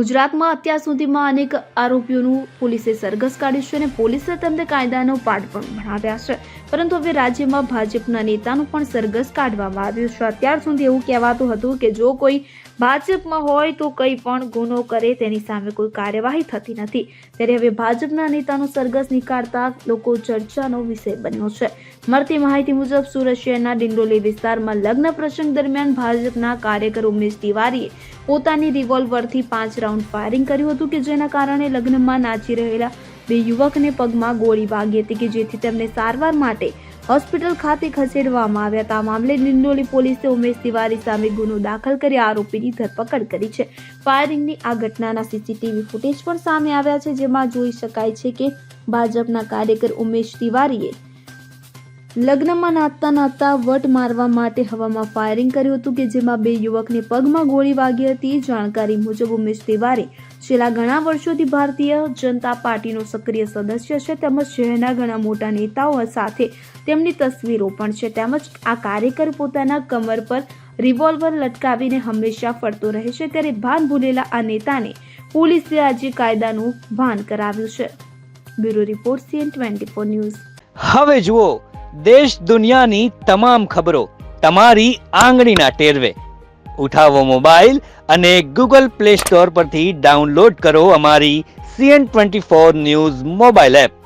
ગુજરાતમાં અત્યાર સુધીમાં અનેક આરોપીઓનું પોલીસે સરઘસ કાઢ્યું છે અને પોલીસે તેમને કાયદાનો પાઠ પણ ભણાવ્યા છે, પરંતુ હવે રાજ્યમાં ભાજપના નેતાનું પણ સરઘસ કાઢવામાં આવ્યું છે। અત્યાર સુધી એવું કહેવાતું હતું કે જો કોઈ ભાજપમાં હોય તો કંઈ પણ ગુનો કરે તેની સામે કોઈ કાર્યવાહી થતી નથી, ત્યારે હવે ભાજપના નેતાનું સરઘસ નીકાળતા લોકો ચર્ચાનો વિષય બન્યો છે। મળતી માહિતી મુજબ સુરત શહેરના ડિંડોલી વિસ્તારમાં લગ્ન પ્રસંગ દરમિયાન ભાજપના કાર્યકર ઉમેશ તિવારીએ પોતાની રિવોલ્વરથી 5 રાઉન્ડ ફાયરિંગ કર્યું હતું કે જેના કારણે લગ્નમાં નાચી રહેલા 2 યુવકને પગમાં ગોળી વાગી હતી કે જેથી તેમને સારવાર માટે હોસ્પિટલ ખાતે ખસેડવામાં આવ્યા હતા। આ મામલે ડિંડોલી પોલીસે ઉમેશ તિવારી સામે ગુનો દાખલ કરી આરોપીની ધરપકડ કરી છે। ફાયરિંગની આ ઘટનાના સીસીટીવી ફૂટેજ પણ સામે આવ્યા છે, જેમાં જોઈ શકાય છે કે ભાજપના કાર્યકર ઉમેશ તિવારીએ લગ્નમાં નાચતા વટ મારવા માટે હવામાં ફાયરિંગ કર્યું હતું કે જેમાં 2 યુવકને પગમાં ગોળી વાગી હતી। જાણકારી મુજબ ઉમેશ તિવારી છેલ્લા ઘણા વર્ષોથી ભારતીય જનતા પાર્ટીનો સક્રિય સદસ્ય છે, તેમજ શહેરના ઘણા મોટા નેતાઓ સાથે તેમની તસવીરો પણ છે। તેમજ આ કાર્યકર પોતાના કમર પર રિવોલ્વર લટકાવીને હંમેશા ફરતો રહે છે, ત્યારે ભાન ભૂલેલા આ નેતાને પોલીસે આજે કાયદાનું ભાન કરાવ્યું છે। Bureau report CN24 news. હવે જુઓ દેશ દુનિયાની તમામ ખબરો તમારી આંગળીના ટેરવે। ઉઠાવો મોબાઈલ અને Google Play Store પરથી ડાઉનલોડ કરો અમારી CN24 ન્યૂઝ મોબાઈલ એપ।